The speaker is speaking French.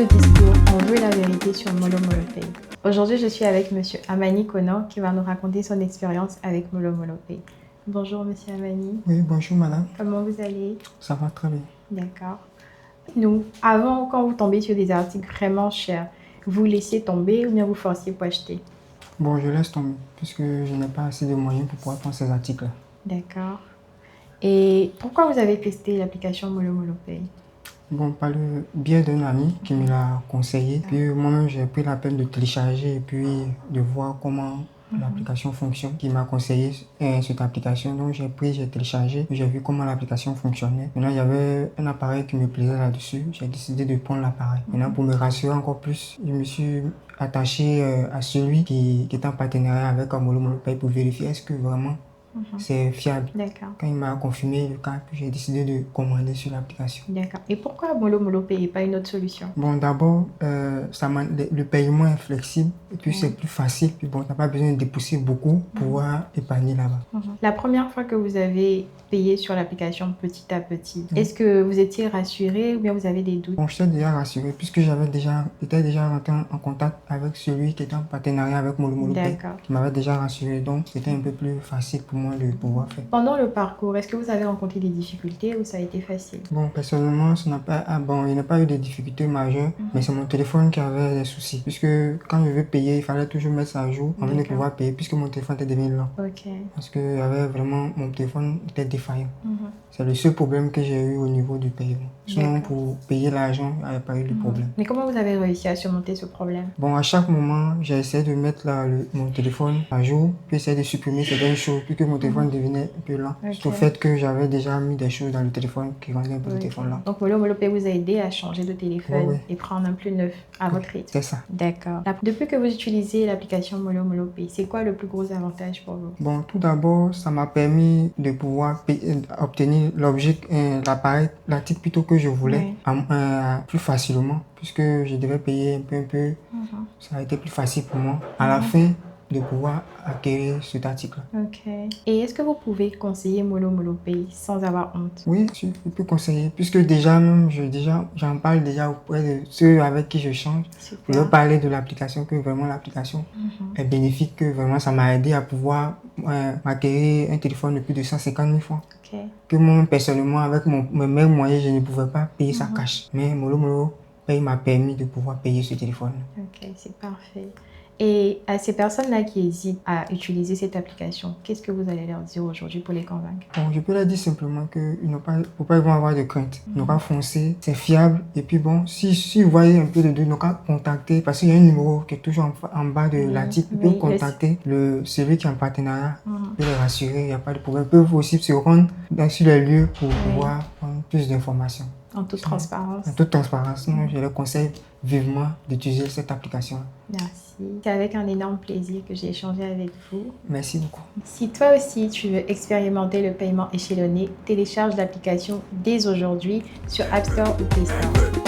de discours, on veut la vérité sur Molo Molo Pay. Aujourd'hui, je suis avec Monsieur Amani Konan qui va nous raconter son expérience avec Molo Molo Pay. Bonjour Monsieur Amani. Oui, bonjour madame. Comment vous allez? Ça va très bien. D'accord. Nous, avant, quand vous tombez sur des articles vraiment chers, vous laissiez tomber ou bien vous forciez pour acheter? Bon, je laisse tomber puisque je n'ai pas assez de moyens pour pouvoir prendre ces articles. D'accord. Et pourquoi vous avez testé l'application Molo Molo Pay? Bon, par le biais d'un ami qui me l'a conseillé, puis moi-même j'ai pris la peine de télécharger et puis de voir comment l'application fonctionne, qui m'a conseillé cette application. Donc j'ai téléchargé, j'ai vu comment l'application fonctionnait. Maintenant il y avait un appareil qui me plaisait là-dessus, j'ai décidé de prendre l'appareil. Maintenant pour me rassurer encore plus, je me suis attaché à celui qui est en partenariat avec Molo Molo Pay pour vérifier est-ce que vraiment c'est fiable. D'accord. Quand il m'a confirmé le cas, j'ai décidé de commander sur l'application. D'accord. Et pourquoi Molo Molo Pay et pas une autre solution? Bon, d'abord, le paiement est flexible et puis c'est plus facile. Puis bon, tu n'as pas besoin de dépousser beaucoup pour pouvoir épargner là-bas. La première fois que vous avez payé sur l'application petit à petit, est-ce que vous étiez rassuré ou bien vous avez des doutes? Bon, j'étais déjà rassuré puisque j'étais déjà rentré en contact avec celui qui était en partenariat avec Molo Molo Pay, qui m'avait déjà rassuré. Donc, c'était un peu plus facile pour moi de pouvoir faire. Pendant le parcours, est-ce que vous avez rencontré des difficultés ou ça a été facile? Bon, personnellement, il n'y a pas eu de difficultés majeures, mais c'est mon téléphone qui avait des soucis. Puisque quand je veux payer, il fallait toujours mettre ça à jour avant de pouvoir payer, puisque mon téléphone était devenu lent. Parce que mon téléphone était défaillant. C'est le seul problème que j'ai eu au niveau du paiement. Sinon, pour payer l'argent, il n'y avait pas eu de problème. Mais comment vous avez réussi à surmonter ce problème? Bon, à chaque moment, j'ai essayé de mettre mon téléphone à jour, puis essayer de supprimer certaines choses, puis que mon téléphone devenait un peu lent. C'est au fait que j'avais déjà mis des choses dans le téléphone qui rendaient un peu le téléphone lent. Donc, Molo Molo Pay vous a aidé à changer de téléphone et prendre un plus neuf à votre rythme. C'est ça. D'accord. Depuis que vous utilisez l'application Molo Molo Pay, c'est quoi le plus gros avantage pour vous? Bon, tout d'abord, ça m'a permis de pouvoir obtenir l'objet, l'appareil, l'article plutôt que je voulais plus facilement, puisque je devais payer un peu. Ça a été plus facile pour moi à la fin de pouvoir acquérir cet article. Ok. Et est-ce que vous pouvez conseiller Molo Molo Pay sans avoir honte? Oui, je peux conseiller, puisque déjà même, j'en parle déjà auprès de ceux avec qui je change. Je veux parler de l'application, que vraiment l'application est bénéfique, que vraiment ça m'a aidé à pouvoir m'acquérir un téléphone de plus de 150 000 francs. Que moi, personnellement, avec mes mêmes moyens, je ne pouvais pas payer ça cash. Mais Molo Molo Pay m'a permis de pouvoir payer ce téléphone. Ok, c'est parfait. Et à ces personnes-là qui hésitent à utiliser cette application, qu'est-ce que vous allez leur dire aujourd'hui pour les convaincre? Bon, je peux leur dire simplement qu'ils faut pas avoir de crainte. Ils n'ont qu'à foncer, c'est fiable. Et puis bon, si vous voyez un peu de doute, ils n'ont qu'à contacter, parce qu'il y a un numéro qui est toujours en bas de l'article. Ils peuvent contacter celui qui est en partenariat. Ils peuvent les rassurer, il n'y a pas de problème. Ils peuvent aussi se rendre sur les lieux pour pouvoir prendre plus d'informations. En toute transparence. En toute transparence. Sinon, je leur conseille vivement d'utiliser cette application. Merci. C'est avec un énorme plaisir que j'ai échangé avec vous. Merci beaucoup. Si toi aussi tu veux expérimenter le paiement échelonné, télécharge l'application dès aujourd'hui sur App Store ou Play Store.